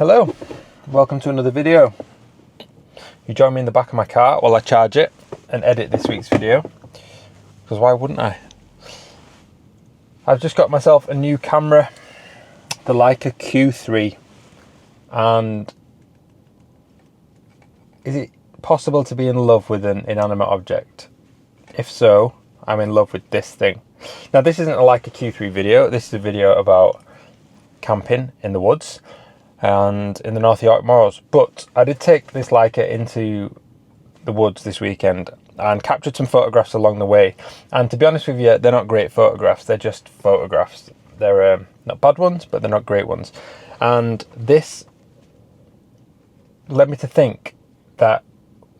Hello, welcome to another video. You join me in the back of my car while I charge it and edit this week's video, because why wouldn't I? I've just got myself a new camera, the Leica Q3, and is it possible to be in love with an inanimate object? If so, I'm in love with this thing. Now this isn't a Leica Q3 video, this is a video about camping in the woods and in the North Yorkshire moors, but I did take this Leica into the woods this weekend and captured some photographs along the way, and to be honest with you, they're not great photographs, they're just photographs. They're not bad ones, but they're not great ones, and this led me to think that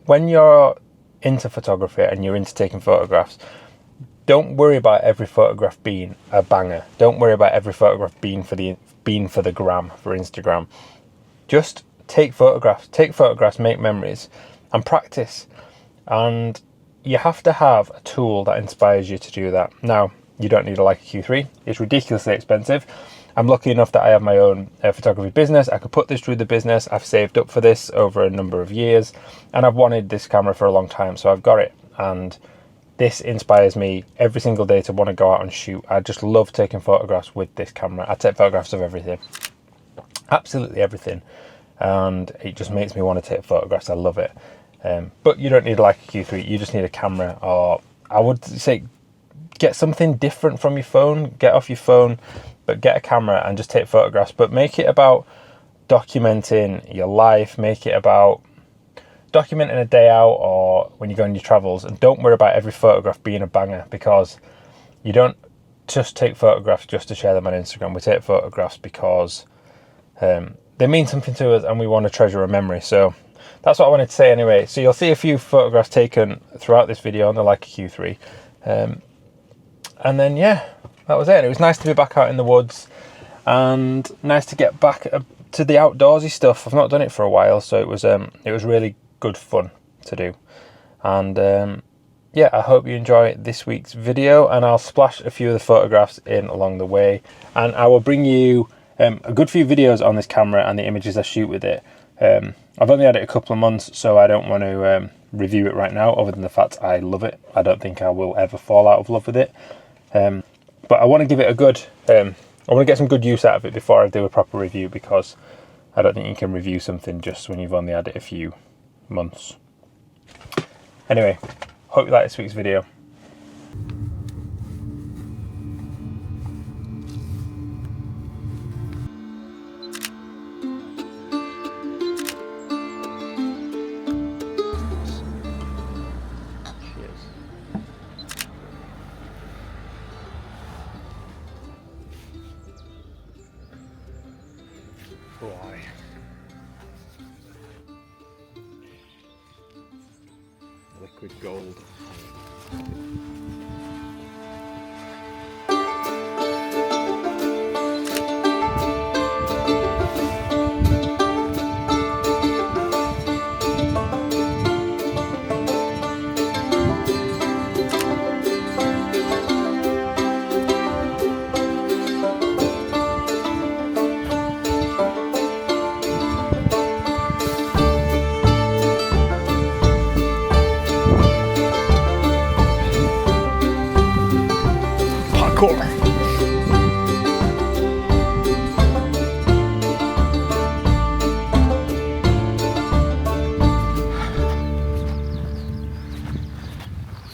when you're into photography and you're into taking photographs, don't worry about every photograph being a banger. Don't worry about every photograph being for the gram, for Instagram. Just take photographs, make memories, and practice. And you have to have a tool that inspires you to do that. Now, you don't need a Leica Q3. It's ridiculously expensive. I'm lucky enough that I have my own photography business. I could put this through the business. I've saved up for this over a number of years, and I've wanted this camera for a long time, so I've got it. And this inspires me every single day to want to go out and shoot. I just love taking photographs with this camera. I take photographs of everything, absolutely everything, and it just makes me want to take photographs. I love it. But you don't need like a Q3, you just need a camera, or I would say get something different from your phone. Get off your phone, but get a camera and just take photographs, but make it about documenting your life, make it about documenting a day out or when you go on your travels, and don't worry about every photograph being a banger, because you don't just take photographs just to share them on Instagram. We take photographs because they mean something to us and we want to treasure a memory. So that's what I wanted to say anyway. So you'll see a few photographs taken throughout this video on the Leica Q3. And then yeah, that was it. It was nice to be back out in the woods and nice to get back to the outdoorsy stuff. I've not done it for a while, so it was really good fun to do. And yeah, I hope you enjoy this week's video, and I'll splash a few of the photographs in along the way, and I will bring you a good few videos on this camera and the images I shoot with it. I've only had it a couple of months, so I don't want to review it right now, other than the fact I love it. I don't think I will ever fall out of love with it, but I want to give it a good I want to get some good use out of it before I do a proper review, because I don't think you can review something just when you've only had it a few months. Anyway, hope you like this week's video. Why? Liquid gold.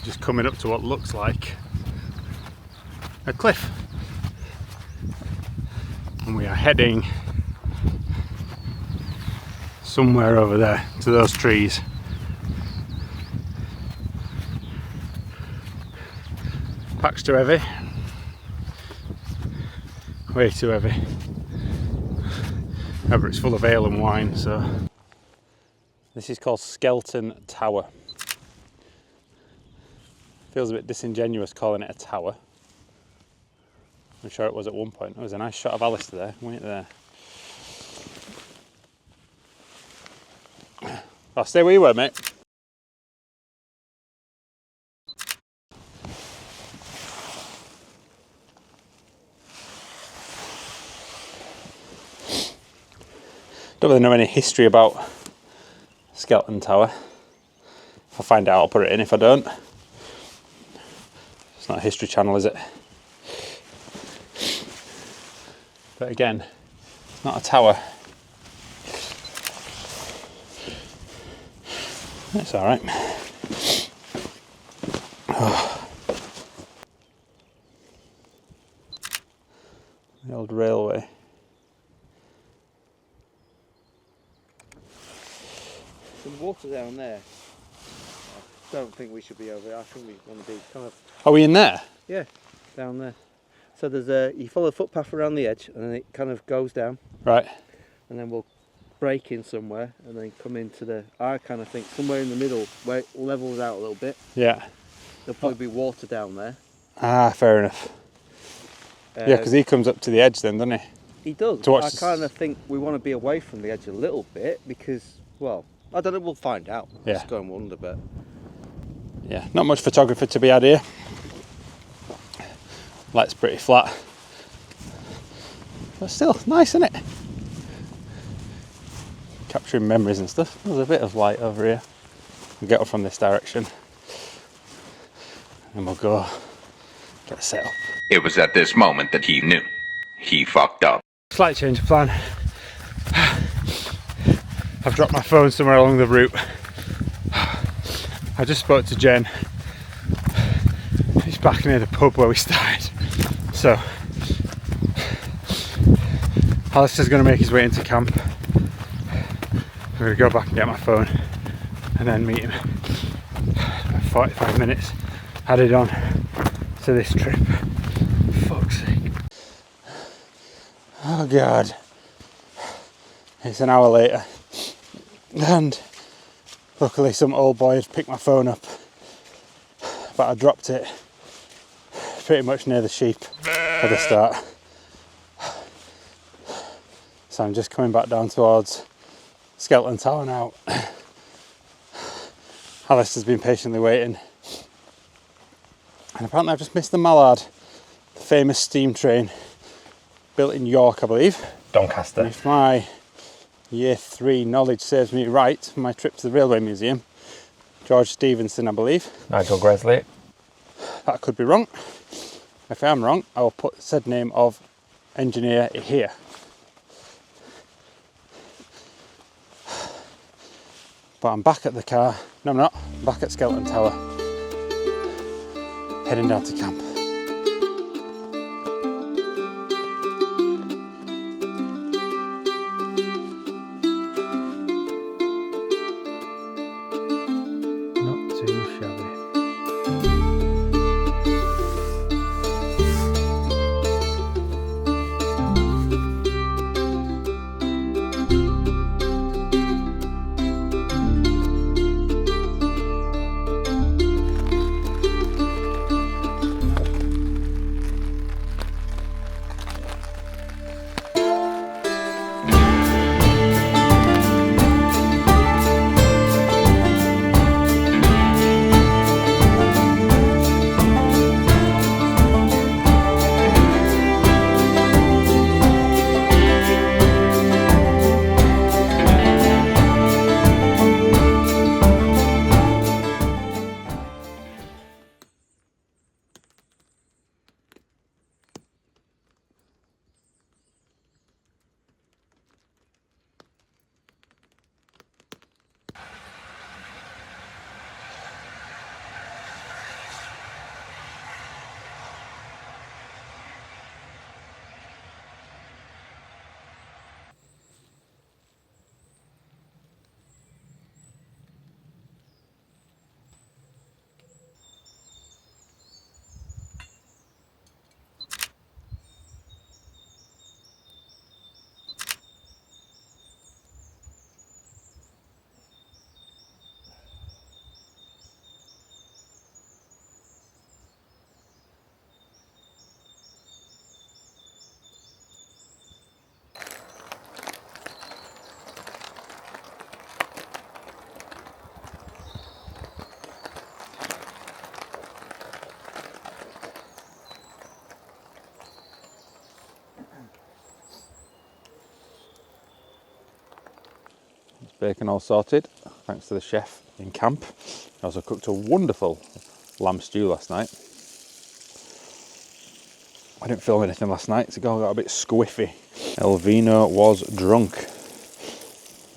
Just coming up to what looks like a cliff, and we are heading somewhere over there to those trees. Pack's too heavy, way too heavy. However, it's full of ale and wine, so. This is called Skeleton Tower. Feels a bit disingenuous calling it a tower. I'm sure it was at one point. There was a nice shot of Alistair there, wasn't there? I'll stay where you were, mate. Don't really know any history about Skeleton Tower. If I find out, I'll put it in. If I don't, it's not a history channel, is it? But again, it's not a tower. It's all right. Oh. The old railway. Some water down there. I don't think we should be over there. I think we want to be kind of... Are we in there? Yeah, down there. So there's you follow a footpath around the edge and then it kind of goes down. Right. And then we'll break in somewhere and then come into the... I kind of think somewhere in the middle where it levels out a little bit. Yeah. There'll probably be water down there. Ah, fair enough. Yeah, because he comes up to the edge then, doesn't he? He does. To watch I kind of think we want to be away from the edge a little bit because, well, I don't know, we'll find out. Yeah. Just go and wonder, but... Yeah, not much photography to be had here. Light's pretty flat. But still, nice, isn't it? Capturing memories and stuff. There's a bit of light over here. We'll get up from this direction. And we'll go get set up. It was at this moment that he knew. He fucked up. Slight change of plan. I've dropped my phone somewhere along the route. I just spoke to Jen. He's back near the pub where we started. So Alistair's going to make his way into camp. I'm going to go back and get my phone and then meet him. 45 minutes added on to this trip. Fuck's sake. Oh God. It's an hour later. And luckily some old boy had picked my phone up. But I dropped it pretty much near the sheep at the start. So I'm just coming back down towards Skeleton Tower now. Alistair's been patiently waiting. And apparently I've just missed the Mallard, the famous steam train built in York, I believe. Doncaster. And if my year 3 knowledge serves me right, my trip to the Railway Museum, George Stevenson, I believe. Nigel Gresley. That could be wrong. If I am wrong, I will put said name of engineer here. But I'm back at the car. No, I'm not. I'm back at Skeleton Tower. Heading down to camp. Not too shabby. bacon all sorted, thanks to the chef in camp. I also cooked a wonderful lamb stew last night. I didn't film anything last night, so it got a bit squiffy. Elvino was drunk.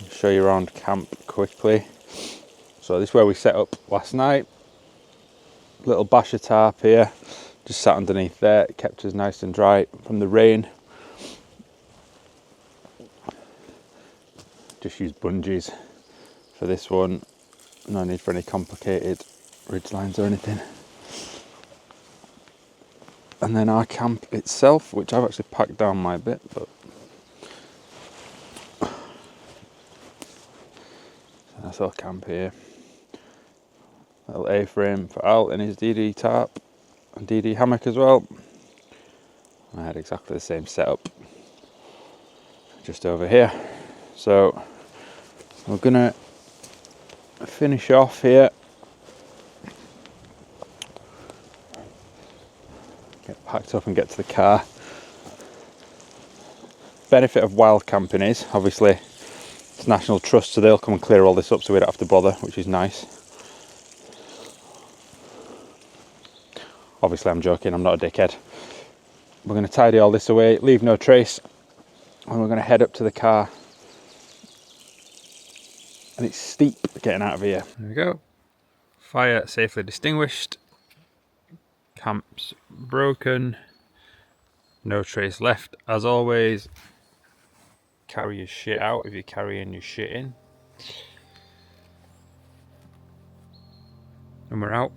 I'll show you around camp quickly. So this is where we set up last night. Little basher tarp here, just sat underneath there. It kept us nice and dry from the rain. Just used bungees for this one. No need for any complicated ridge lines or anything. And then our camp itself, which I've actually packed down my bit, but that's our camp here. Little A-frame for Al in his DD tarp and DD hammock as well. I had exactly the same setup just over here. So we're gonna finish off here. Get packed up and get to the car. Benefit of wild camping is, obviously, it's National Trust, so they'll come and clear all this up so we don't have to bother, which is nice. Obviously I'm joking, I'm not a dickhead. We're going to tidy all this away, leave no trace, and we're going to head up to the car. And it's steep getting out of here. There we go. Fire safely extinguished. Camp's broken. No trace left. As always, carry your shit out if you're carrying your shit in. And we're out.